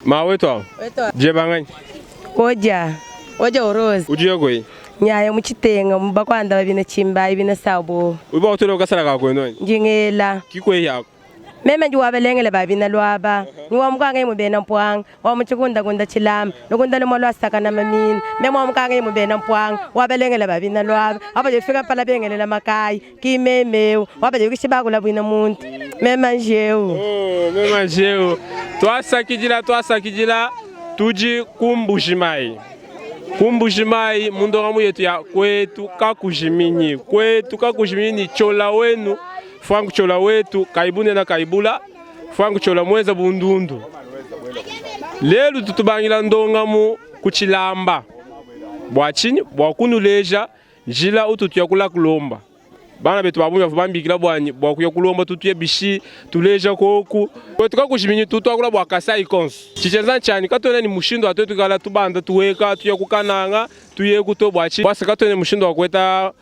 Ma weto. Je bangai. Oja Rose. Ujiyo koi. Nyaya muchitenga mubakwanda babina chimba ibina sabo. Uba otolo kasala ka ko no. Njingela. Kikwe ya. Meme njuwa belengele babina lwaba. Niwa mukanga imubena mpwang. Wa muchikunda kunda chilam. Nokunda lomolwa saka na mamin. Meme mukanga imubena mpwang. Wa belengele babina lwaba. Aba je fika pala bengele la makai. Ki meme. Wa je kishibago la bwina muntu. Meme njeu. Oh, meme njeu. Twasa kijila. Tuji kumbujimai. Kumbujimai mundoramu yetu ya kwetu kakujimini chola wenu Frank chola wetu kaibune na kaibula Frank chola mweza bundundu lelu tutubangila ndongamu kuchilamba bwachini bwakunuleja njila ututu ya kula kulomba bana betu babunya vubambikila bwanyi bwakuya kulomba tutu ya bishi tuleja koku kwetu kakujimini tutu akula bwakasa ikonso chichenza chani katone ni mushindo atotu kala tubanda tuweka tuya kukananga tuye kuto bwachi bwasa katone mushindo wakweta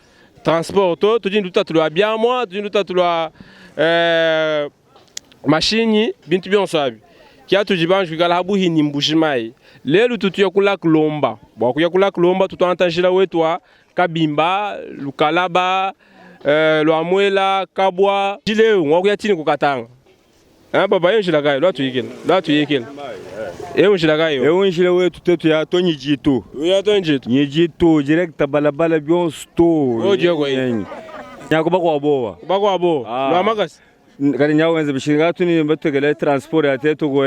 transport tujini tutatulwa byamwa tujini tutatulwa machine bintu byonso abi kia tujibanju kala habuhini mbujimai lelu tutu ya kula kulomba bwakuya kula kulomba tutu antanjila wetu wa kabimba lukalaba Lwamwela, Kabwa, Jileu, Mwakuya Tini Kukatanga. Papa, yeye nshilagayo, lwatu yekela. Yeye nshilagayo. Yeye nshilagayo tutetu ya to Nyijitu. Ya to Nyijitu. Nyijitu, direct balabala bion store. Oje kwa yeye. Nyako bako waboa. Bako waboa. Lwamakasi. Kali nyawo wenze bishinga tuni mbategele transport ya tetu kwa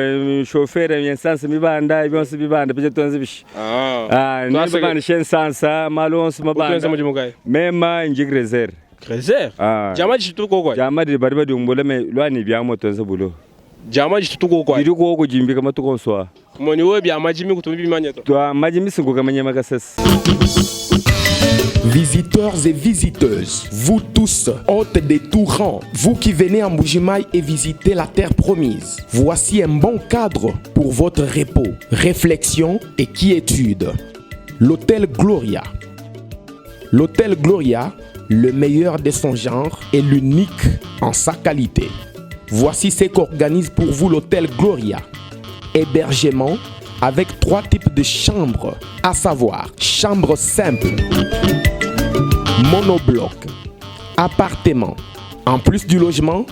chauffeur yensansa mibanda byonse bibanda bije tonze bishi. Ni bibanda shensansa malonse mabanda. Mema njigrezer. Grezer? Jama jituko kwa? Jama di bariba di umbola me lwani byamo tonze bulo. Jama jituko kwa? Diri ko jimbi kama tukonswa. Moni we byama jimi kutumbi bimanya to. To majimi singo kama nyama kasas. Visiteurs et visiteuses, vous tous, hôtes des tout rangs, vous qui venez en Mbujimaï et visiter la terre promise, voici un bon cadre pour votre repos, réflexion et quiétude. L'hôtel Gloria. L'hôtel Gloria, le meilleur de son genre et l'unique en sa qualité. Voici ce qu'organise pour vous l'hôtel Gloria. Hébergement avec 3 types de chambres, à savoir chambre simple, monobloc, appartement. En plus du logement,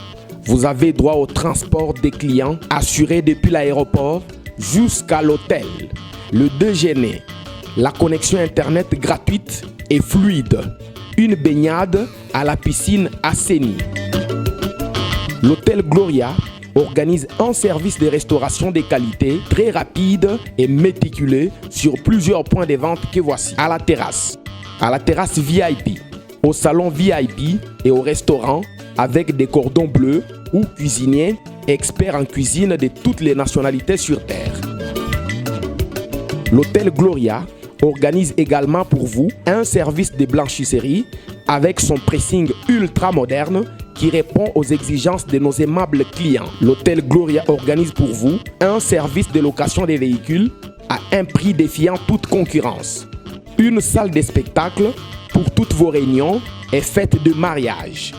vous avez droit au transport des clients assuré depuis l'aéroport jusqu'à l'hôtel, le déjeuner, la connexion internet gratuite et fluide, une baignade à la piscine assainie. L'hôtel Gloria organise un service de restauration de qualité très rapide et méticuleux sur plusieurs points de vente que voici. À la terrasse VIP, au salon VIP et au restaurant avec des cordons bleus ou cuisiniers experts en cuisine de toutes les nationalités sur terre. L'hôtel Gloria organise également pour vous un service de blanchisserie avec son pressing ultra moderne qui répond aux exigences de nos aimables clients. L'hôtel Gloria organise pour vous un service de location des véhicules à un prix défiant toute concurrence. Une salle de spectacle pour toutes vos réunions et fêtes de mariage.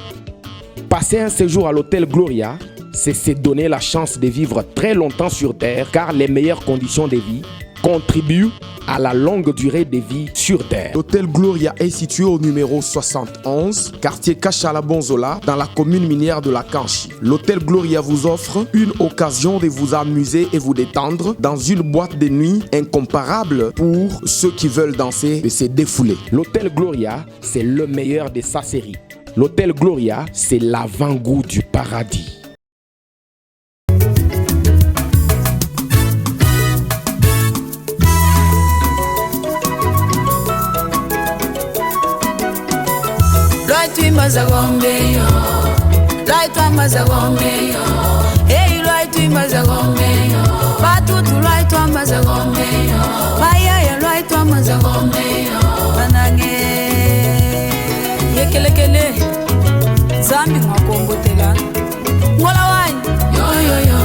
Passer un séjour à l'hôtel Gloria, c'est se donner la chance de vivre très longtemps sur Terre car les meilleures conditions de vie contribuent à la longue durée de vie sur Terre. L'hôtel Gloria est situé au numéro 71, quartier Kachala-Bonzola, dans la commune minière de la Kanchi. L'hôtel Gloria vous offre une occasion de vous amuser et vous détendre dans une boîte de nuit incomparable pour ceux qui veulent danser et se défouler. L'hôtel Gloria, c'est le meilleur de sa série. L'hôtel Gloria, c'est l'avant-goût du paradis. Yekelekele zambi ngakongotela ngola wine yo yo yo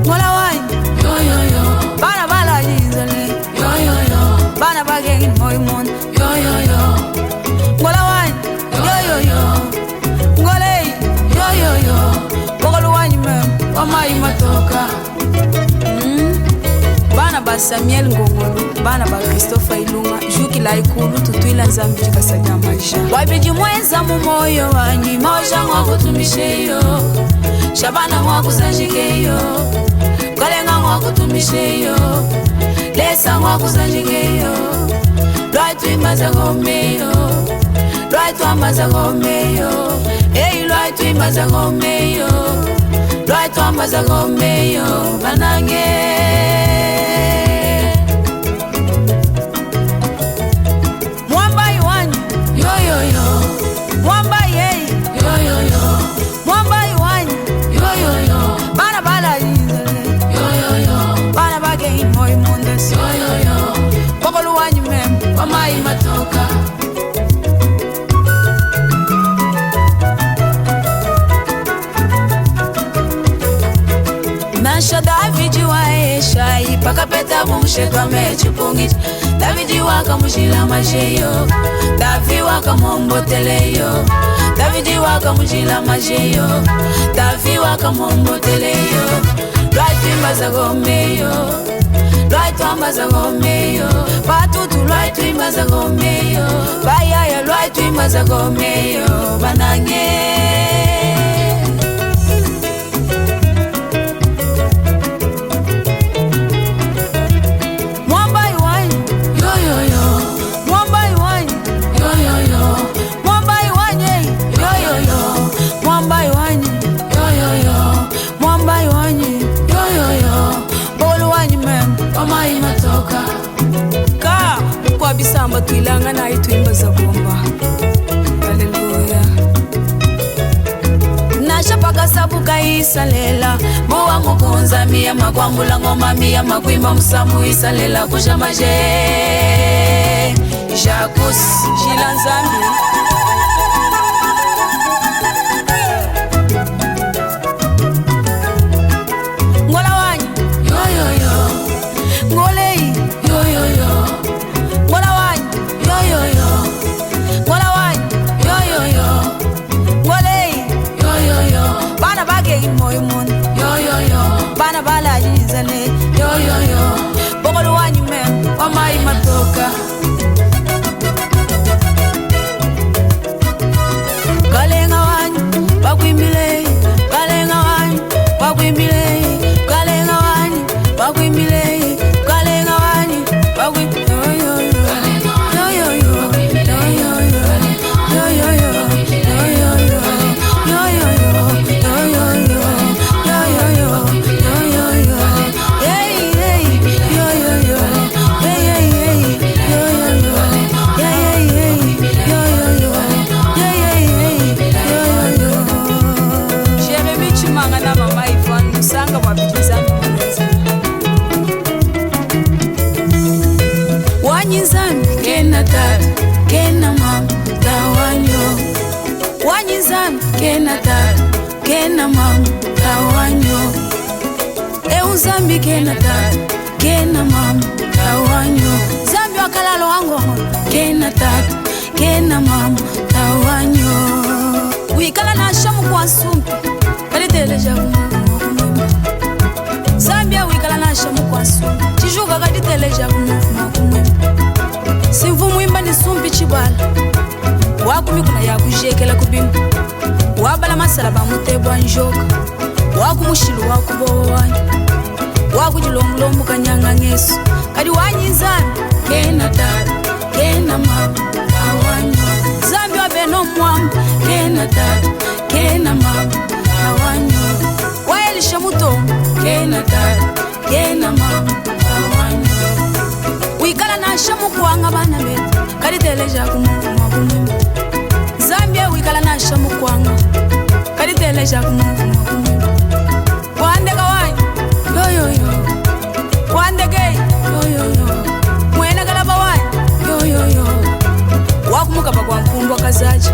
ngola wine yo yo yo bana bala yizale yo yo yo bana bageng moy mon yo yo yo ngola wine yo yo yo ngole yo yo yo bogol wine mem o mai matoka ba Samuel Ngongolo bana ba Christopher Ilunga juki la ikulu tutwila nzambi chikasanya maisha wabiji mwenza mu moyo wanyi moja ngwakutumisheyo shabana ngwakuzanjikeyo kalenga ngwakutumisheyo lesa ngwakuzanjikeyo lwaitu imaza gomeyo lwaitu amaza gomeyo lwaitu imaza gomeyo lwaitu amaza gomeyo banange mwamba iwanyi yoyoyo mwamba yeyi yoyoyo mwamba iwanyi yoyoyo bana bala yinzale yoyoyo bana bage imoy mundes yoyoyo kokolu wanyi mem wamai matoka Nasha Davidi waesha ipakapeta bumshetwa mechipungiti Davidi waka mujila majeyo Davi waka momboteleyo Davidi waka mujila majeyo Davi waka momboteleyo Lwaitu imbaza gomeyo Lwaitu ambaza gomeyo Batutu lwaitu imbaza gomeyo Bayaya lwaitu imbaza gomeyo Banange bisamba tuilanga na ituimba za bomba haleluya nasha paka sabuka isalela mowa mukunza miya makwambula ngoma miya makwimba musamu isalela kushamaje Jacques Jilanzambi ngola wanyi yoyoyo ngolei yoyoyo moyo mon yo yo yo bana bala yinzale yo yo yo bogolo wanyu mem wamai matoka kalenga wanyu bakwimbile kalenga wanyu bakwimbile kalenga wanyu bakwimbile kalenga wanyu bakwimbile yo yo yo Wanyizami kena tata kena mama tawanyo Wanyizami kena tata kena mama tawanyo Euzambi kena tata kena mama tawanyo Zambi wakalalo wango kena tata kena mama tawanyo Wikala na shamu kwa sumpi kaditeleja kumuma Zambia wikala na shamu kwa sumpi Chijuga kaditeleja kumuma Simvu mwimba ni sumpi chibala Wakumi kuna ya kujekela kubimu Wabala masala bamutebwa njoka Wakumushilu wakubowa Wakujilomulombu kanyanga ngesu Kadi wanyizani kena tata kena mama awanyo Zambi wabeno mwamba kena tata kena mama awanyo Waelisha mutongo kena tata kena mama awanyo Wikala na shamu kuanga bana betu kaditeleja kumuvuma kumima Zambia wikala na shamu kuanga kaditeleja kumuvuma kumima Wandega wanyi yoyoyo Wandegei yoyoyo Mwena galaba wanyi yoyoyo Wakumukaba kwa mpumbwa kazaji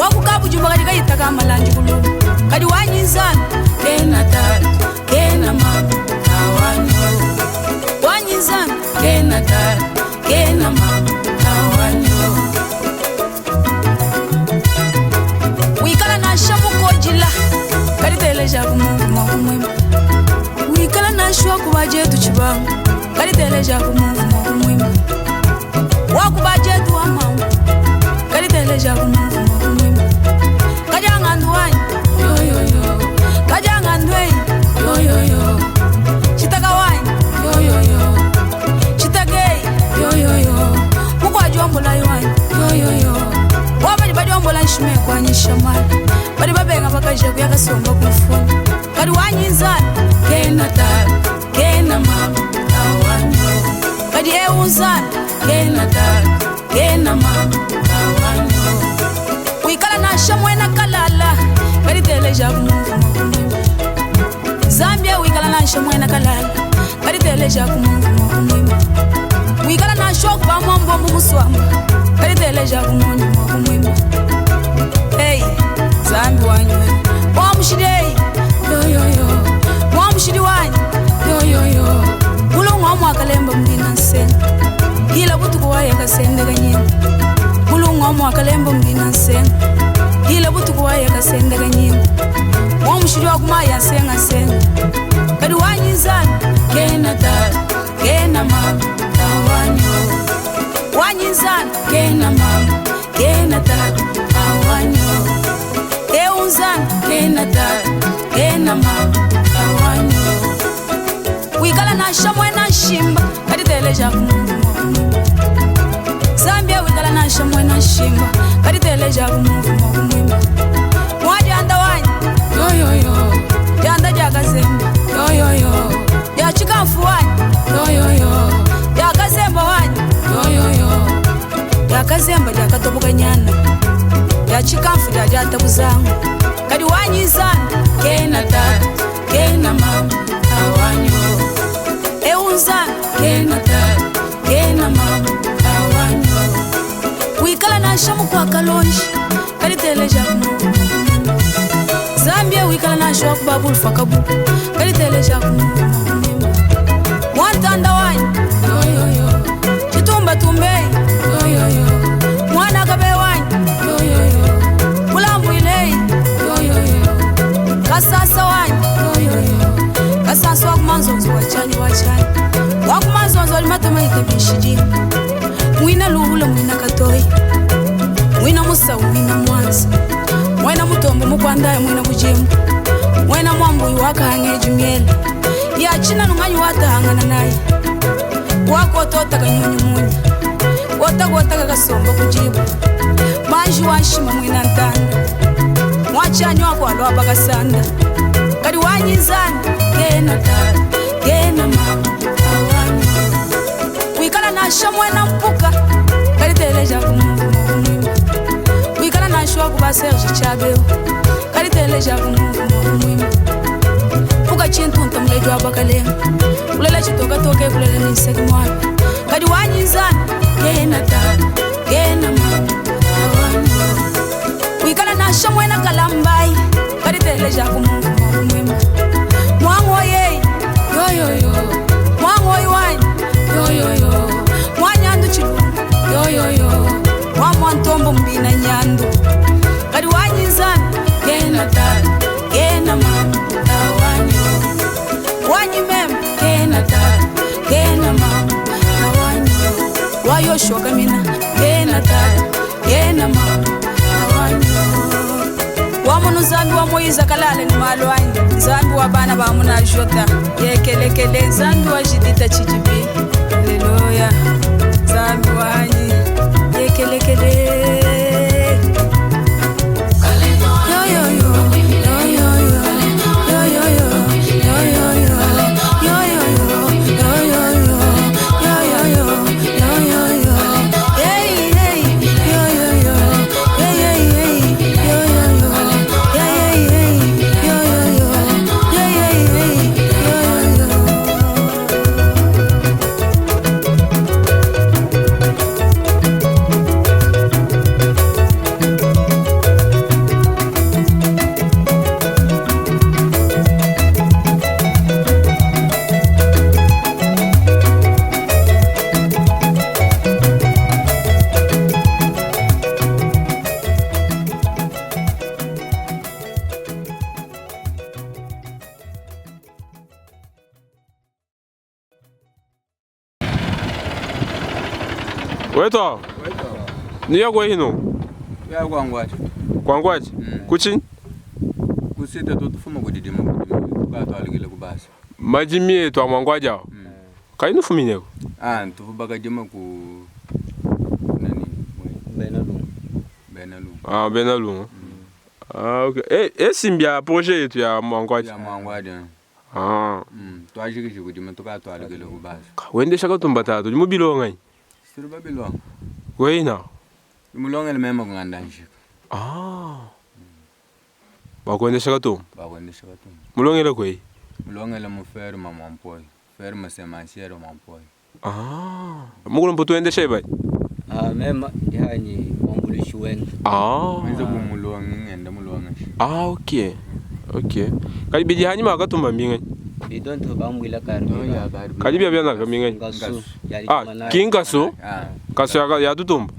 Wakukabu jumba kadika yitaka amalanji kulubu Kadi wanyi zani kena tata kena mama awanyo Wanyi zani kena tata kena mama awanyo Wikala na shamu kojila kaditeleja kumuvuma kumima Wikala na shua kubajetu chibangu kaditeleja Kaditeleja kumuvumo kumwima wakubajetu wa mama Kaditeleja kumuvumo kumwima Kajanga nduwai yo yo yo Kajanga ndwei yo yo yo Chitaka wai yo yo yo Chitagei yo yo yo Mukwa jombola yuwai yo yo yo Wabadi badi wambola nshime kwa nishamali Badi babenga bakaje kuyaka somba kufuna Kadi wanyinzani Kena tabi Kena mama Tawanyo Kadi euzani Kena tabi Kena mama Tawanyo Wikala na shamwena kalala Kadi teleja kumuvumo kumwima Zambia wikala na shamwena kalala Kadi teleja kumuvumo kumwima Wikala na shoku ba mambo mumuswamba Kadi teleja kumuvumo kumwima Hey, Zambi wanywe Wamushidei Yo yo yo Wamushidi wanyi Yo yo yo Mulungu wa mwakalemba mbina nsene Hila butuku wa yaka sende ganyini Mulungu wa mwakalemba mbina nsene Hila butuku wa yaka sende ganyini Wamushidi wa kumaya senga sene Kadi wanyi zani Kena tari Kena mama Tawanyo Wanyi zani Kena mama Kena tari Tawanyo Eunzani Kena tari Kena mama Tawanyo Wikala na shamwe na shimba Kadi teleja kumuvumo kumwima Zambia wikala na shamwe na shimba Kadi teleja kumuvumo kumwima Mwajanda wanyi Yo yo yo Janda jaka zemba Yo yo yo Ya chikamfu wanyi Yo yo yo Jaka zemba wanyi Yo yo yo Jaka zemba jaka tobuka nyana Ya chikamfu jata buzangu Kadi wanyi zani Kena tari Kena mama Tawanyo Eunzani Kena tari Kena mama Tawanyo Wikala na shamu kwa kalonji Kadi teleja kumuvumo Zambia wikala na shoku babul fakabu Kadi teleja kumuvumo kumwima Mwantanda wanyi Yo yo yo Chitumba tumbei Yo yo yo Mwana kabe wanyi Yo yo yo Mulambu ilei Yo yo yo Kasasa wanyi Yo yo yo Kasasa wakumanzonzo wachani wachani Wakumanzonzo limatoma ikabishiji Mwina luhula mwina katoi Mwina musawu mwina mwanza Mwena mutombo mukwandaye mwina bujimu Mwena mwambu wakahange jumiele Ya china nunganyi watahangana naye Wako tota kanyunyu munya Wota kakasomba kujibu Manji wanshima mwina ntanda Mwachanyi wako alwa bakasanda Kadi wanyinzani Kena tari Kena mama Tawanyo Wikala na shamwena mpuka Kadi teleja kumuvumo kumwima Wikala na shwa kuba Serge Chabeo Kadi teleja kumuvumo kumwima Puka chintu ntamlejo abakalenga Kulela chitoka toke kulela niseki mwana Kadi wanyinzani Kena tari Kena mama Tawanyo Wikala na shamwena kalambai Kadi teleja kumuvumo kumwima Mwango yei Yo yo yo Mwango iwanyi Yo yo yo Mwanyandu chilungu Yo yo yo Mwantombo mbina nyandu Kadi wanyinzani Kena tari Kena mama Tawanyo Wanyi mem Kena tari Kena mama Tawanyo Wayoshwa kamina Kena tari Kena mama Tawanyo Wamunu zambi wa Moiza kalale ni malwanyi Zambi wa bana ba muna jota Yekelekele zambi wa jidita chijibi Haleluya Zambi wanyi Yekelekele Yo yo yo Yo yo yo Yo yo yo Yo yo yo Yo yo yo Yo yo yo Yo yo yo Yo yo yo Hey hey Yo yo yo Hey hey hey Yo yo yo Hey hey hey Yo yo yo Hey hey hey Yo yo yo Weto. Ni ya kwa hino? Ya kwangwaje. Kwangwaje? Kuchi? Kusita tutufuma kudidima tukatwalikile kubasa. Majimi to amangwaja. Kainu fumineko. Tufubaga jima ku nani? Benalu. Benalu. Okay. Simbia projet yetu ya mangwaja. Ya mangwaja. Twajikije kudima tukatwalikile kubasa. Wende shaka tumbatatu mubilo ngai. Siruba bilo. Weina. Mulonga le mema kungandanjika. Bakwendesha katum. Bakwendesha katum. Mulongela kwei. Mulongela mufere mamampoi. Fere masemasiero mampoi. Mugulu mputuendesha ibai. Mema yani mwangulishi wenu. Mwenza kumulonga ngenda mulonga. Okay. Okay. Kalibidi hanyima akatumba mbinga. Bidonto bamwila karibira. Kalibia byana kaminga. Ngasu. Kingasu? Kasu ya tutumba.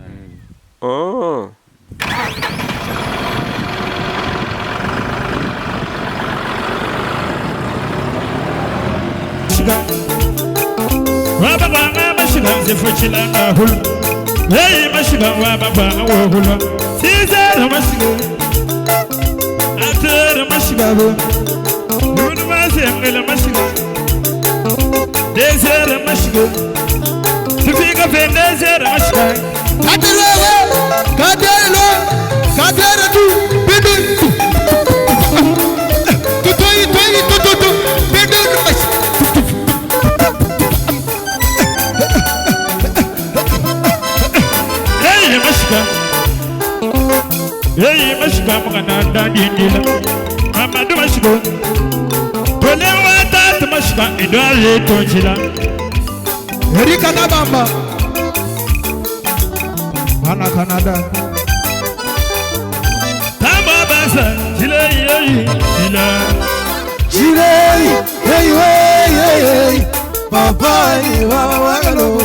Waba banga mashiga zefuchila ngahulu. Hey mashiga waba banga wohulu. Sizera mashiga. Atera mashiga bo. Nunu masengela mashiga. Desera mashiga. Tufika pendezera mashiga. Kadere tu bedun. Tutoi bedun mas. Hey mashiga mwana ndandindila. Amadu mashiga. Tole wata mashiga idwale tonjila. Erika kabamba. Ana Canada. Tamba basa jilei jilei hey papai wagalo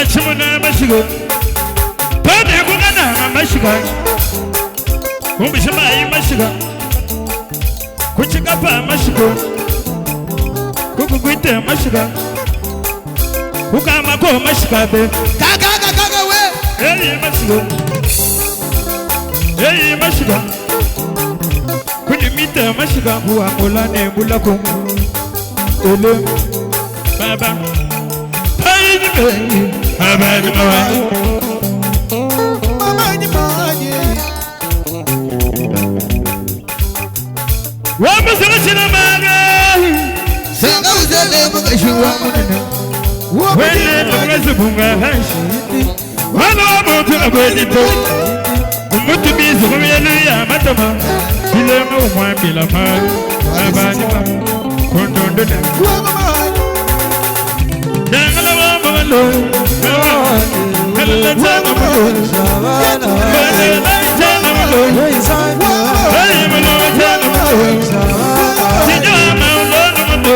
Chimuna mashigo, Tony Gugana mashigo, Kumbishama mashigo, Kuchikapa mashigo, Kukuite mashigo, Kukamako mashigo, Kaka we, Hey mashigo, Kunimita mashigo, Kuamulane Bulako, Ulu, Baba. Mama ni Wama zingachina maga Sanga uzele mkashua munene Wene mkazi bunga hashi Wana wamutu abwedito Umutu bizu kumiyelu ya matama Kilema umwambila maga Abani maga Kondondone Dangala wamalo Kala tana malo Kala tana malo Hey malo tana malo Sijwa malo malo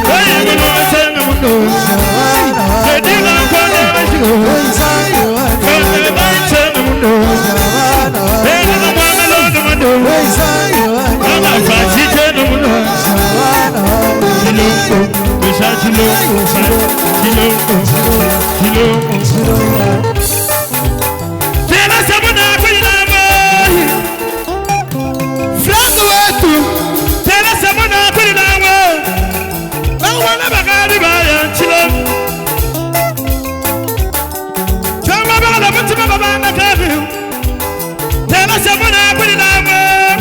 Hey malo tana malo Sedila kone mashigo Kala tana malo Hey malo malo Kala fashi tana malo Tena sabuna kwina mai Frango wetu Tena sabuna kwina mai Wana bagari baya chilo Chama bala mutima babana kafi Tena sabuna kwina mai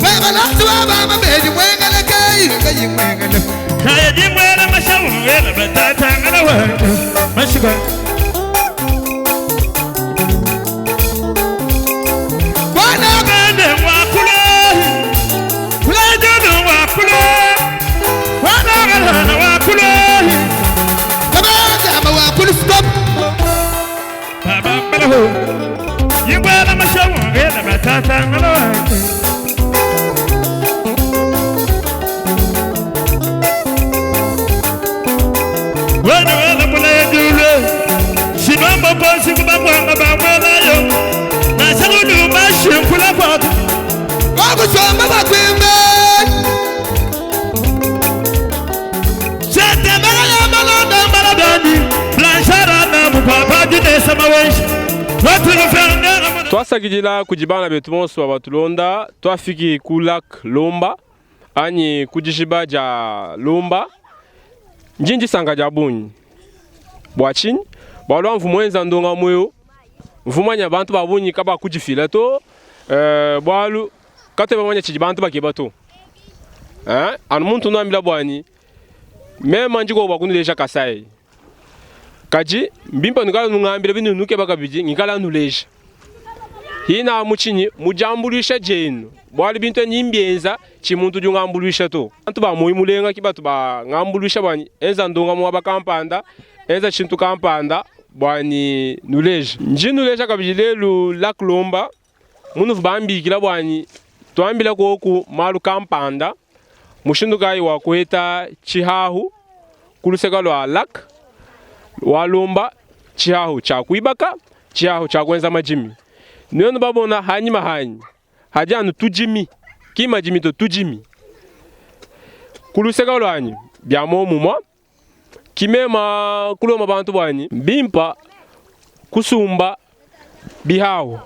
Baba latu baba beji mwengele kai mwengele Kaya di mwere mashawu wele batata ngala wa mashiga Wana bende wakule Kule jono wakule Wana gala wakule Kama wakule stop katangala wange wana wana mula dule sinoma bosi kubangwanga bamwelayo nasakulu bashimfula kwatu wakusomba bakwimbe setembele ya malonda maladani blanchara na mupapa dinesa mawenshi twasakidila kujibana betu monso abatulonda twafiki ku lac Lomba anyi kujishiba ja Lomba njinji sanga ja bunyi bwachini balwa mvumwenza ndonga mweo mvumanya bantu babunyi kaba kujifila to bwalu kate bamanya chibantu bakebato anu muntu nwambila bwani mema njiko bakunilesha kasai kaji mbimpa nukala nungambira binu nuke bakabiji ngikala nuleja hina muchinyi mujambulisha jenu bwali bintu nyimbienza chimuntu jungambulisha to bantu ba muimulenga kibatu ba ngambulisha bani enza ndonga mu abakampanda enza chintu kampanda bwani nuleja njinuleja kabiji lelu lac Lomba munu bambikila bwani twambila koku malu kampanda mushinduka iwa kweta chihahu kuluseka lwa lac walomba chihahu cha kuibaka chihahu cha kwenza majimi niyo babona hanyima hanyi hajanu tujimi kima jimi to tujimi kuluseka lwanyi byamo mumwa kimema kuloma bantu bwanyi bimpa kusumba bihahu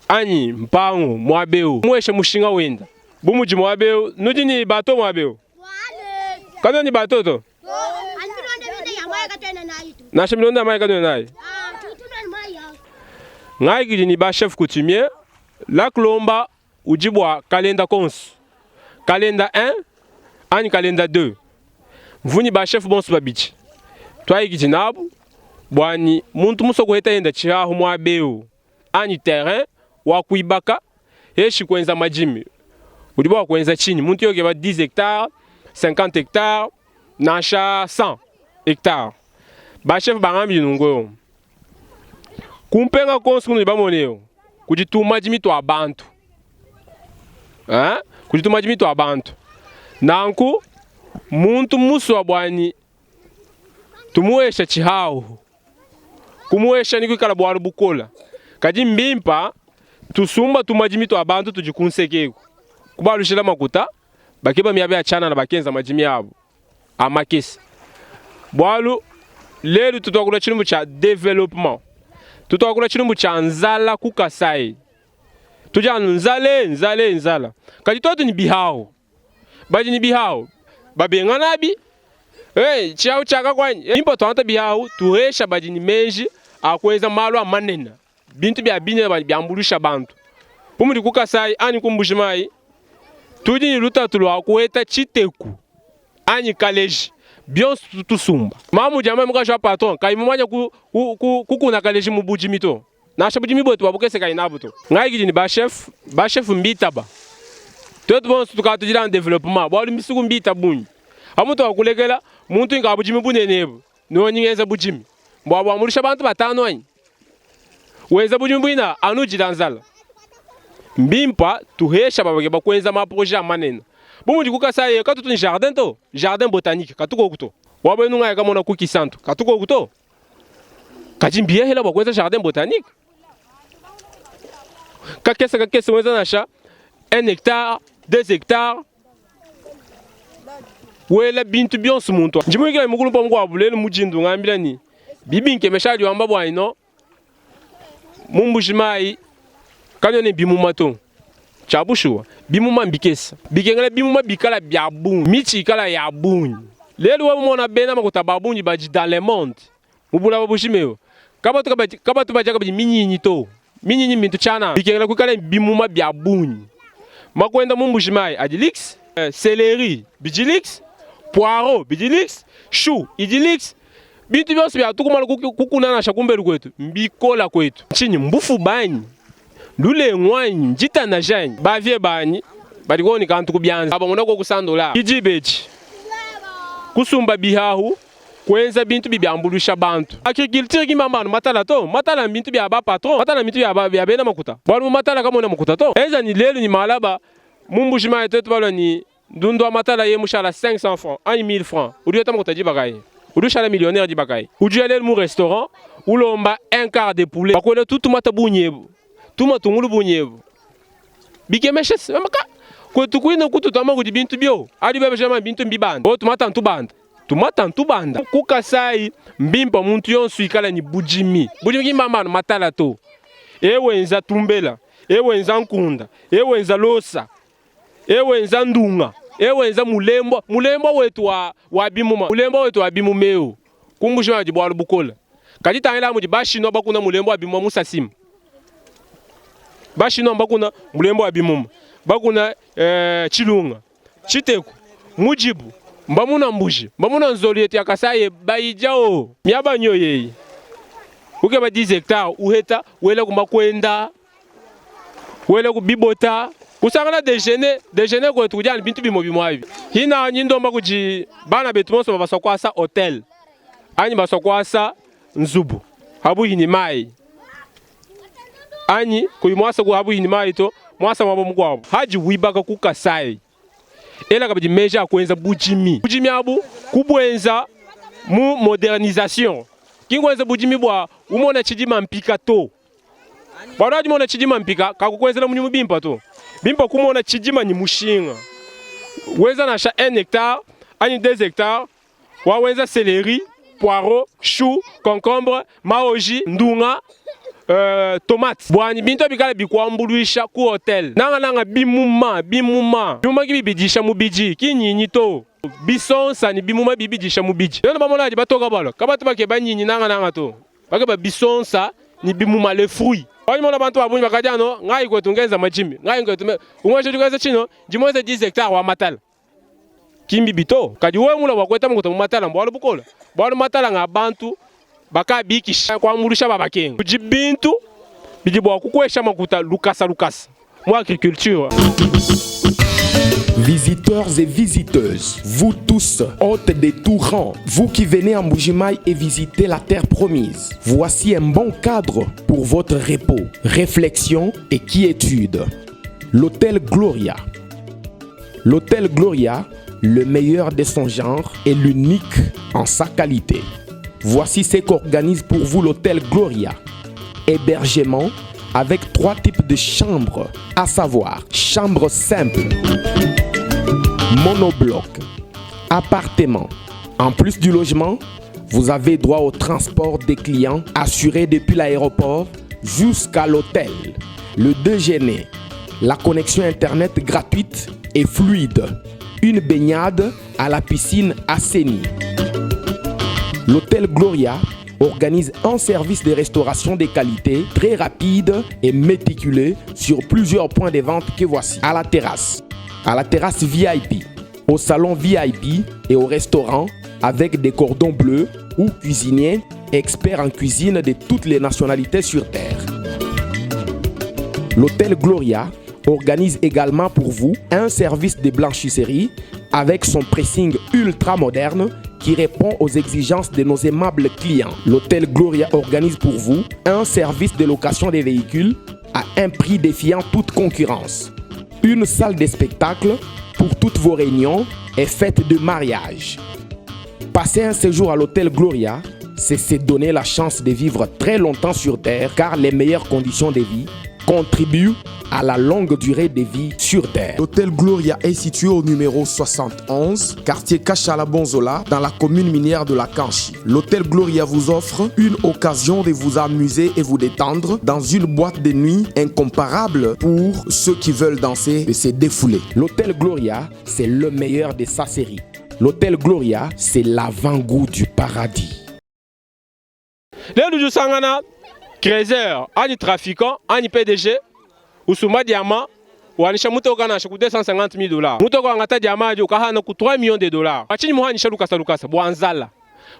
anyi mpango mwabeu mweshe mushinga wenda bumuji mwabeu nujini bato mwabeu kano ni bato to nashe milonda mai kadone naye ngai gidi ba chef coutumier lac Lomba ujibwa kalenda cons kalenda 1 ani kalenda 2 mvuni ba chef bonsu babichi twai gidi nabu bwani muntu musoko heta enda chihahu mwabeu ani terrain wa kuibaka heshi kwenza majimi ujibwa kwenza chini muntu yoke ba 10 hectares 50 hectares nasha 100 hectares ba chef bangambi nungo kumpenga konsu ni bamoneo kujituma jimito abantu kujituma jimito abantu nanku muntu musu abwani tumuesha chihahu kumuesha nikukala bwaru bukola kaji mbimpa tusumba tumajimito abantu tujikunsekeko kubalushira makuta bakiba miyabe achana na bakenza majimi yabo amakesi bwalu lelu tutwakula chilumbu cha development tutwakula chilumbu cha nzala kukasai tujanu nzala kati totu ni bihawo baji ni bihawo babenganabi chiao chaka kwani impo twanta bihawo tuhesha baji ni menji akweza malu amanena bintu bya bine byambulisha bantu pumuli kukasai ani kumbushimai tuji ni luta tulwa kueta chiteku ani kaleji byonse tusumba mamu jama mukashwa patron kai mumanya kukuna kaleji mubuji mito nasha buji miboto babukese kai nabuto ngai gidi ni ba chef mbitaba toto bonse tukatujira en développement bwali misuku mbita bunyi amuto akulekela muntu inga buji mibunenebo no nyingeza bujimi mbwa amulisha bantu batano anyi weza buji mibuna anujira nzala mbimpa tuhesha babage bakwenza ma projet amanena bumuji kukasaye katutu ni jardin botanique katuko kuto wabenu ngai kamona kuki santo katuko kuto kajimbia hela bakwenza jardin botanique kakesa weza nasha 1 hectare 2 hectares wela bintu byonse muntu njimwikira mukulu pa mugwa bulele mujindu ngambira ni bibinke meshali wamba bwaino mumbujimai kanone bimumato chabushwa bimuma mbikesa bikengela bimuma bikala bya bunyi michi kala ya bunyi lelo wa mona bena makuta babunyi baji dans le monde mubula babushimeo kabatu bajaga baji minyinyi to minyinyi mintu chana bikengela kukala bimuma bya bunyi makwenda mumbujimai adilix céleri bijilix poireau bijilix chou idilix bintu byose bya tukumala kukunana shakumbelu kwetu mbikola kwetu chinyi mbufu banyi lule ngwanyi njita na janyi bavye banyi balikoni kantu kubyanza aba monako kusandola ijibechi kusumba bihahu kwenza bintu bibyambulisha bantu agriculture kimambano matala to matala bintu bya ba patron matala bintu bya bena makuta bali matala kama una makuta to eza ni lelo ni malaba mumbujima etetu balo ni ndundwa matala ye mushala 500 francs 1000 francs udio tamakuta jibakaye udio shala millionnaire jibakaye udio lelo mu restaurant ulomba un quart de poulet bakole tout mata bunyebu tuma tungulu bunyebu bikemeshes maka ko tukuina kutu tamaku di bintu bio ali bebe jama bintu mbibanda o tumata ntubanda tumata ntubanda kukasai mbimpa muntu yonsu ikala ni bujimi kimambano matala to ewenza tumbela ewenza nkunda ewenza losa ewenza ndunga ewenza mulembo wetu wa bimuma mulembo wetu wa bimumeo kumbusha di bwalo bukola kadi tangela mu di bashino bakuna mulembo wa bimuma musasima bashino bakuna mulembo wa bimuma bakuna chilunga chiteku mujibu mbamuna mbuji mbamuna nzolieti akasaye baijao miaba nyoyeyi uke ba 10 hectares uheta wele kumakwenda wele kubibota kusangana déjeuner ko tukujana bintu bimo bimwabi hina nyindo makuji bana betu monso babasokwasa hotel anyi basokwasa nzubu habu hini mai anyi kuyimwasa ku habu hini mai to mwasa mabo mkwabo haji wibaka kukasai ela kabidi meja kwenza bujimi abu kubwenza mu modernisation kingwenza bujimi bwa umona chidima mpika to baraji mona chidima mpika kakukwenzela munyu bimpa to bimpa kumona chidima ni mushinga weza na sha 1 hectare ani 2 hectares wawenza céleri poireau chou concombre maoji ndunga tomate bwani bintu bikala bikwambuluisha ku hotel nanga bimuma nyuma kibibidisha mubiji kinyinyi to bisonsa ni bimuma bibidisha mubiji yona bamolaji batoka balo kabatu bake banyinyi nanga to bakaba bisonsa ni bimuma le fruit wani mona bantu babunyi bakajano ngai kwetu ngenza majimi ngai kwetu umwaje tukaza chino jimoze 10 hectares wa matala kimbi bito kadi we mula wakweta mukuta mu matala mbwalo bukola bwalo matala nga bantu baka bikisha kwa mulusha babakenga kujibintu bijibwa kukwesha makuta lukasa mu agriculture. Visiteurs et visiteuses, vous tous, hôtes des tout rangs, vous qui venez en Mbuji-Mayi et visiter la terre promise, voici un bon cadre pour votre repos, réflexion et quiétude. L'hôtel Gloria. L'hôtel Gloria, le meilleur de son genre et l'unique en sa qualité. Voici ce qu'organise pour vous l'hôtel Gloria. Hébergement avec 3 types de chambres, à savoir chambre simple, monobloc, appartement. En plus du logement, vous avez droit au transport des clients assuré depuis l'aéroport jusqu'à l'hôtel, le déjeuner, la connexion internet gratuite et fluide, une baignade à la piscine assainie. L'hôtel Gloria organise un service de restauration de qualité très rapide et méticuleux sur plusieurs points de vente que voici. À la terrasse VIP, au salon VIP et au restaurant avec des cordons bleus ou cuisiniers experts en cuisine de toutes les nationalités sur terre. L'hôtel Gloria organise également pour vous un service de blanchisserie avec son pressing ultra moderne qui répond aux exigences de nos aimables clients. L'hôtel Gloria organise pour vous un service de location des véhicules à un prix défiant toute concurrence. Une salle de spectacle pour toutes vos réunions et fêtes de mariage. Passer un séjour à l'hôtel Gloria, c'est se donner la chance de vivre très longtemps sur Terre car les meilleures conditions de vie contribuent à la longue durée de vie sur Terre. L'hôtel Gloria est situé au numéro 71, quartier Kachala Bonzola, dans la commune minière de la Kanchi. L'hôtel Gloria vous offre une occasion de vous amuser et vous détendre dans une boîte de nuit incomparable pour ceux qui veulent danser et se défouler. L'hôtel Gloria, c'est le meilleur de sa série. L'hôtel Gloria, c'est l'avant-goût du paradis. Le Sangana, Crézeur, un trafiquant, un PDG, Usuma Diamant, wanisha mutoka na shiku $250,000. Mutoka ngata diamant jo kahana ku $3 millions. Bachini muhanisha lukasa bwanzala.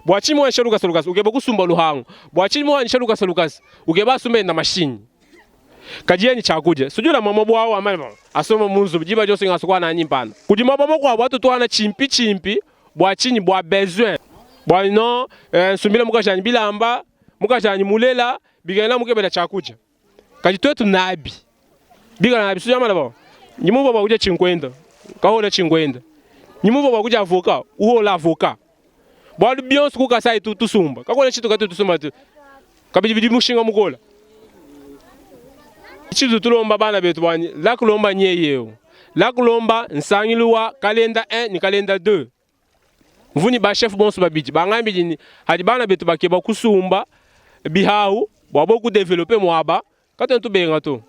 Bwachini muhanisha lukasa ukeba kusumba luhango. Bwachini muhanisha lukasa ukeba sumbe na machine. Kajieni chakuje. Sujula mama bwawo amama. Asoma munzu bijiba jose ngasukwa na nyimpana. Kujima baba kwa watu to ana chimpi bwachini bwa besoin. Bwa no sumbila mukajani bilamba mukajani mulela bigana mukebela chakuja kati twetu nabi bigana nabi sujama labo nyimubo bakuja 50 kahola 50 nyimubo bakuja avoka uhola avoka bwa bionse kukasai tusumba kakola chitu katu tusumba tu kabidi mushinga mukola chitu tulomba bana betu bwani la kulomba nyeyeo la kulomba nsangilwa kalenda 1 ni kalenda 2 mvuni ba chef bonso babiji bangambi ni hadi bana betu bakeba kusumba bihawu bwabo ku developer mwaba katentu benga to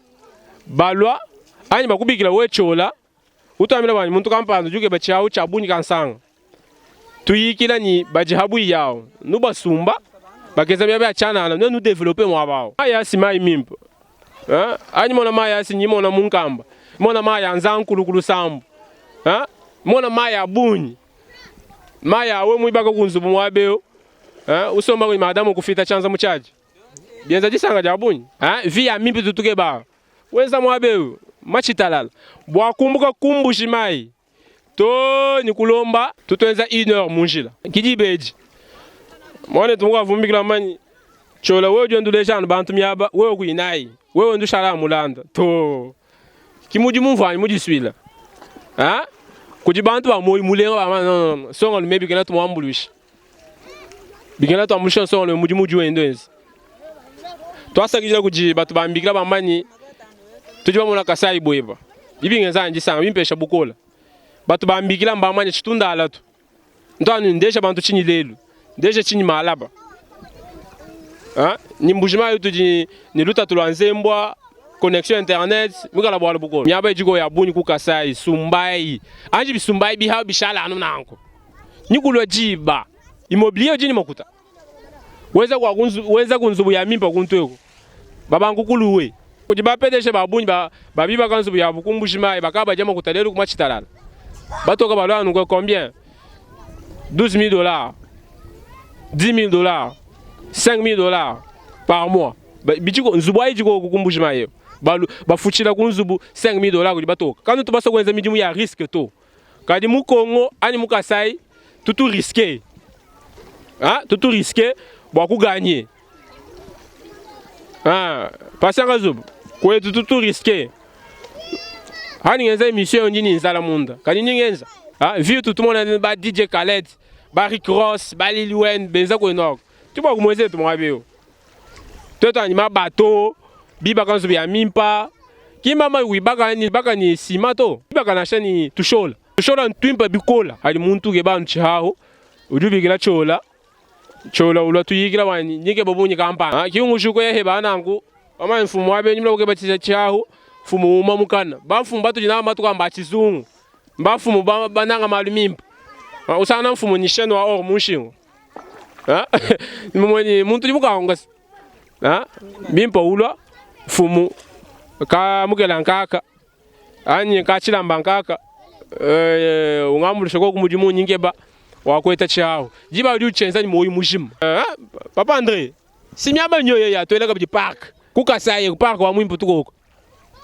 balwa ani bakubikila wechola utamila bani muntu kampando juke bachawu chabuni kansanga tuyikila ni bajihabu yao nuba sumba bakeza bya bachana na nu developer mwabao aya simai mimpo ani mona maya si nyimona munkamba mona maya nzankulu sambu mona maya bunyi maya we muibaka kunzubu mwabeo usomba kwenye madamu kufita chanza muchaji bienza jisanga jabunyi via mimpi tutuke ba weza mwabeo machitalala bwakumbuka kumbushimai to ni kulomba tutoenza 1 heure munjila kijibeji mone tumuka vumbikila mani chola wewe jondule jana bantu myaba wewe kuinai wewe ndushala mulanda to kimuji mumvani mujiswila kujibantu ba moyi mulenga ba no songa maybe kana to mwambulushi bigena to amulisha songa muji wendenzi to asakijira kuji batu bambikira bamani tujiba mona kasai boyeba ibingenza njisanga bimpesha bukola batu bambikira mbamani chitunda alatu ntwanu ndesha bantu chinyi lelu ndesha chinyi malaba nimbujima yutu ni luta tulwanzembwa connexion internet mukala bwala bukola nyaba ejiko ya buni kukasai sumbai anji bisumbai biha bishala anu nanko nikulwa jiba immobilier jini makuta weza kunzubu ya mimpa kuntweko babangu kuluwe kujiba pedeshe babuni babiba kanzubu ya bukumbushima bakaba jama kutalelu kumachitalala batoka balanu kwa combien $12,000 $10,000 $5,000 par mois bijiko nzubu ayijiko kukumbushima yo bafuchila kunzubu $5,000 kuli batoka kanu tubasa kwenza midimu ya risque to kadi mu Congo ani mu Kasai tutu risqué tutu risqué bwa ku gagner pasanga zubu kwe tutu risqué hani ngenza emission ndini nzala munda kadi ngenza vieux tout le monde ba DJ Khaled ba Rick Ross ba Lil Wayne benza ko nok tuba kumweze tumwabeo toto anima bato biba kanzo bya mimpa kimama wibaka ni simato bibaka na shani tushola ntwimpa bikola ali muntu ke bantu chaho udubikira chola ulo tuyikira wani nyike bobunyi kampa kiungu shuko yehe banangu ama mfumo wabe nyimla ke batisa chaho fumu uma mukana bafumu batu jina matu kamba chizungu bafumu bananga malumimpa usana mfumo ni sheno wa or mushingo mumweni muntu libuka ngasi mimpa ulwa fumu ka mukela nkaka anyi ka chilamba nkaka ungamulisha ko kumujimu nyingeba wakweta chaho jiba uli uchenza ni moyi mushima papa André simyaba nyoye ya toeleka bi park kukasaye park wa mwimpu tukoko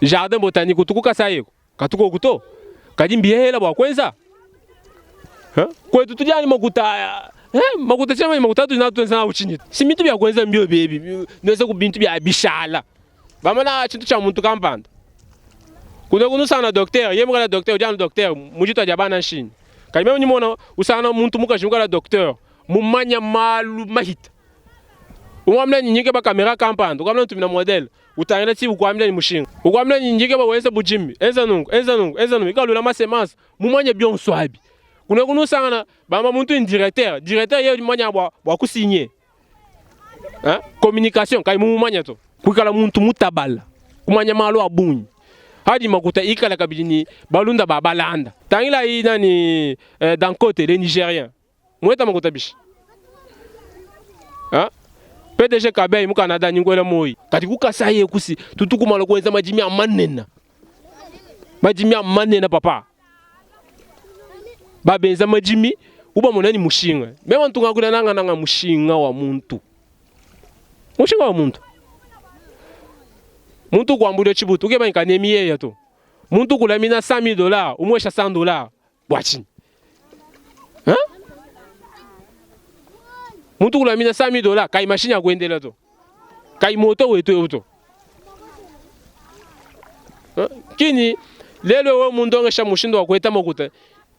jardin botanique tukukasaye katuko to kajimbi hela bwa kwenza kwetu tujani makuta makuta chama makuta tunatu na uchinyi simitu bya kwenza mbyo baby nweza kubintu bya bishala bamana chintu cha muntu kampanda kuno sana docteur yemwe la docteur ujana docteur mujito jabana nshini kalime nyimona usana muntu mukashimukala docteur mumanya malu mahita umwamla nyinge ba kamera kampanda ukamla tumina model utangela ti ukwamla ni mushinga ukwamla nyinge ba wenza bujimi enza nungu ikalula masemance mumanya byonso abi kuno sana bama muntu directeur ye manya bwa kusinye communication kai mumanya to kwikala muntu mutabala kumanya malo abunyi hadi makuta ikala kabidini balunda babalanda tangila hii nani dans côté les Nigériens mweta makuta bishi PDG Kabei mu Canada nyingwela moyi kati kukasaye kusi tutukumalo kwenza majimi amanena papa babenza majimi uba monani mushinga mema ntunga kuna nanga mushinga wa muntu muntu kwambule chibutu ukeba nkanemiye yato muntu kulamina $100,000 umwesha $100 bwachi Muntu kula mina $100 kai machine ya kuendela to. Kai moto wetu to. Kini lelo we mundu ngesha mushindo wa kweta mokuta.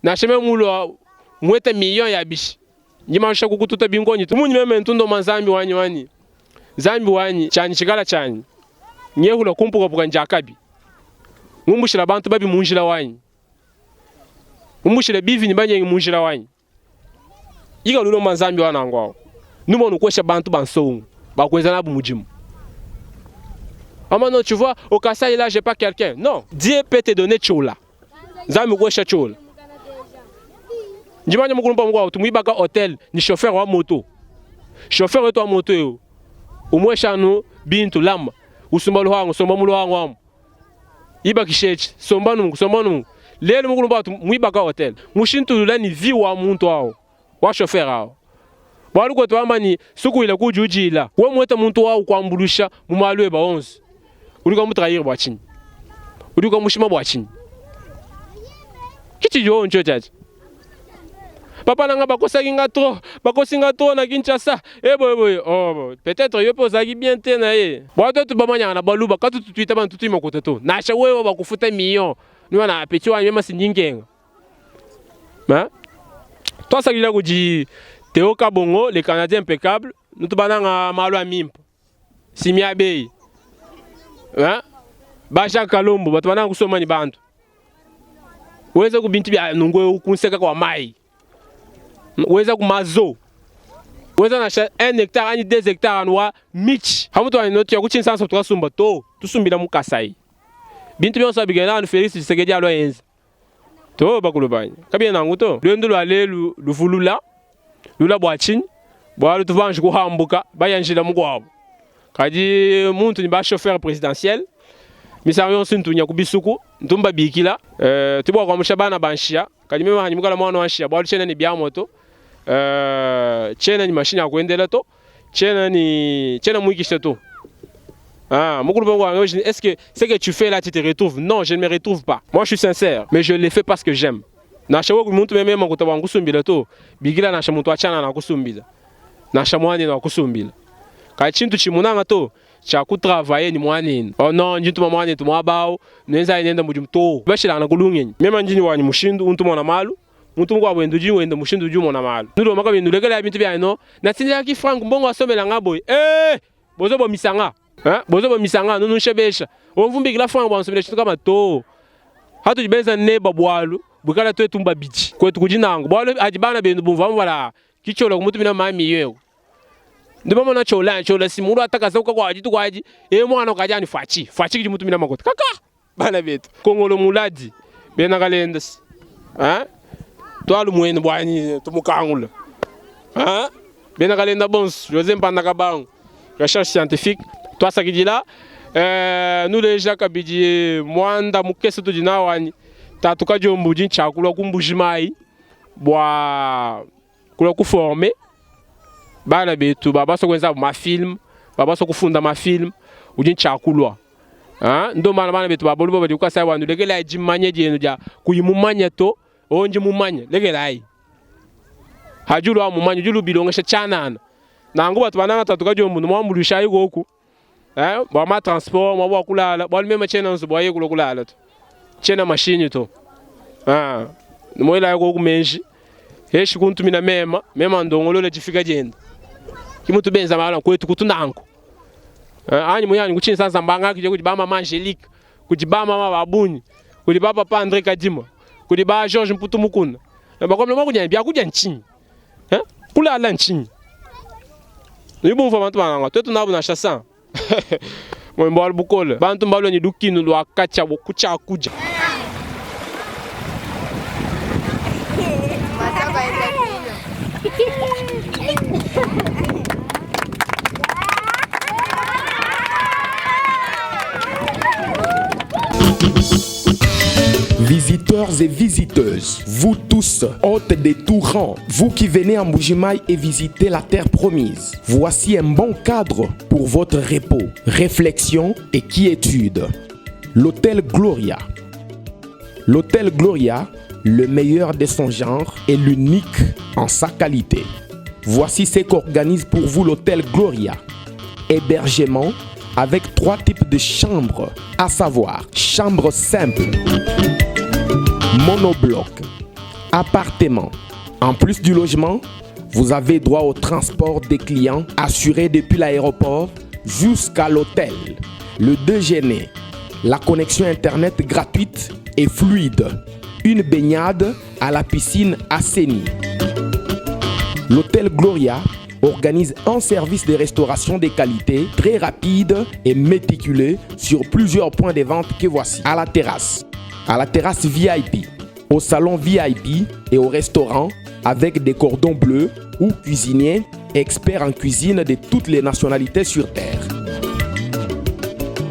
Na sheme mulo mwete million ya bishi. Njima nsha kukututa bingoni tu. Munyi meme ntundo manzambi wani. Zambi wani chani chikala chani. Nyehula kumpuka puka njakabi. Ngumbushila bantu babi munjila wani. Ngumbushila bivi nibanye munjila wani. Iga lulo manzambi wana ngwao. Numo nukwesha bantu bansongu. Bakweza nabu mujimu. Ah non, tu vois, au Kassai là, j'ai pas quelqu'un. Non, Dieu peut te donner chola. Zambi kwesha chola. Njimanya mukulumba mwa tu mwibaka hotel ni chauffeur wa moto. Chauffeur wetu wa moto yo. Umwesha nu bintu lama. Usumba luhango, somba muluhango wamu. Iba kishechi, somba nu. Lelo mukulumba tu mwibaka hotel. Mushintu lula ni vi wa muntu wao. Wa chauffeur wao. Baluko tu amani suku ile kujujila. Wa mweta muntu wao kwambulusha mu malwe ba 11. Ulika mutrahir bwachini. Ulika mushima bwachini. Kiti yo onjo jaji. Papa nanga bakosinga trop na Kinshasa. Boy. Oh, peut-être yo pozaki bien te na ye. Bwato tu bamanya na baluba katu tutuita bantu tu makoto to. Na sha wewe bakufuta million. Ni wana apeti wa nyema sinyingenga. Hein? Toi ça gila kuji Théo Kabongo, les Canadiens impeccables. Nous te bananga malo amimp. Simia Bey. Hein? Baja Kalombo, batwana kusoma ni bantu. Weza kubinti bya nungwe kunseka kwa mai. Weza kumazo. Weza na 1 hectare ani 2 hectares anwa mich. Hamuto ani noti ya kuchinsa so tukasumba to. Tusumbira mu Kasai. Bintu byonsa bigena no Felix Tshisekedi alo enza. To bakulubanya. Kabye nangu to. Lwendo lwale luvulula. Lula bwachini. Bwalu tuvanji kuhambuka bayanjira mugwabo. Kadi muntu ni ba chauffeur présidentiel. Misarion sintunya kubisuku ntumba bikila tibwa kwa mushabana banshia kadi mema hanyimukala mwana wanshia bwa chena ni bya moto chena ni machine ya kuendela to chena muikisha to mukulu bongo est-ce que ce que tu fais là tu te retrouves? Non, je ne me retrouve pas. Moi je suis sincère, mais je le fais parce que j'aime. Na shawo muntu mema kutabangu kusumbila to bigila na shamuntu achana na kusumbila na shamwani na kusumbila ka chintu chimunanga to cha kutravailler ni mwanini. Oh non, njintu mwana tu mwabao nenza inenda mujumto bashira na kulungenyi mema njini wani mushindu untu mwana malu muntu ngwa bwendu ji wenda mushindu ju mwana malu ndulo maka bindu lekela bintu bya no na tinja ki franc mbongo asomela ngabo bozo bo misanga bozo bo misanga nunu shebesha omvumbi kila franc bwa nsomela chitu kama to hatu jibenza neba bwalu bukala to tumba biji kwetu kujinango bwalu ajibana bindu bumva mbala kicholo kumutu bina mami yewe ndipo mona chola simuru atakaza kwa ajitu kwa aji mwana kajani fachi kiji mutu mina makota kaka bana betu kongolo muladi bena kalenda twalu mwene bwani tumukangula bena kalenda bons José Mpanda Kabangu recherche scientifique twasa kijila nous les gens kabiji mwanda mukese tujina wani tatuka jombu jinchakula kumbujimai bwa kula kuformer bana betu babaso kwenza ma film babaso kufunda ma film ujin chakulwa ndo bana betu babolu baba dikwa sai wandu legela jimanye jenu ja kuyimumanya to onje mumanya legela ai hajulu amumanya julu bilonga shachanana nangu batu bananga tatuka jombu mwambulisha yigoku ba ma transport mwa kulala bwa mema chena nzo bwa yekulo kulala to chena machine to moila yigoku menji heshi kuntu mina mema ndongolo le jifika jenda kimutu benza mala kwetu kutunanko ani muyani kuchinsa sambanga kije kujibama Angelique kujibama mababuni kujibaba Papa André Kadima kujiba George Mputu Mukunda bakomle makunya bya kujya nchini kula ala nchini nibu mfa bantu bananga twetu nabu na chassa mwembo albukola bantu mbalo ni dukinu lwa kacha kucha kuja Visiteurs et visiteuses, vous tous, hôtes des tout rangs, vous qui venez à Mbujimayi et visiter la terre promise, voici un bon cadre pour votre repos, réflexion et quiétude. L'hôtel Gloria. L'hôtel Gloria, le meilleur de son genre et l'unique en sa qualité. Voici ce qu'organise pour vous l'hôtel Gloria. Hébergement avec 3 types de chambres, à savoir chambre simple, monobloc, appartement. En plus du logement, vous avez droit au transport des clients assuré depuis l'aéroport jusqu'à l'hôtel, le déjeuner, la connexion internet gratuite et fluide, une baignade à la piscine assainie. L'hôtel Gloria organise un service de restauration de qualité très rapide et méticuleux sur plusieurs points de vente que voici. À la terrasse VIP, au salon VIP et au restaurant avec des cordons bleus ou cuisiniers experts en cuisine de toutes les nationalités sur terre.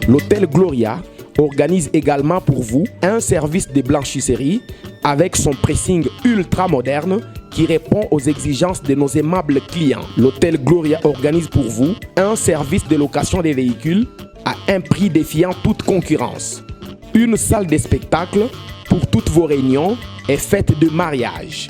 L'hôtel Gloria organise également pour vous un service de blanchisserie avec son pressing ultra moderne qui répond aux exigences de nos aimables clients. L'hôtel Gloria organise pour vous un service de location des véhicules à un prix défiant toute concurrence. Une salle de spectacle pour toutes vos réunions et fêtes de mariage.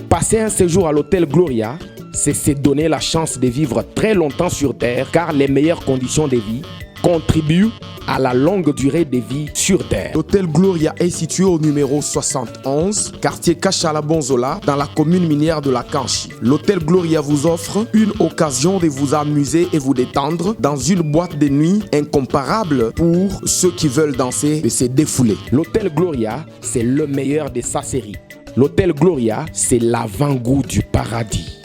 Passer un séjour à l'hôtel Gloria, c'est se donner la chance de vivre très longtemps sur Terre car les meilleures conditions de vie contribuent à la longue durée de vie sur Terre. L'hôtel Gloria est situé au numéro 71, quartier Kachala-Bonzola, dans la commune minière de la Kanchi. L'hôtel Gloria vous offre une occasion de vous amuser et vous détendre dans une boîte de nuit incomparable pour ceux qui veulent danser et se défouler. L'hôtel Gloria, c'est le meilleur de sa série. L'hôtel Gloria, c'est l'avant-goût du paradis.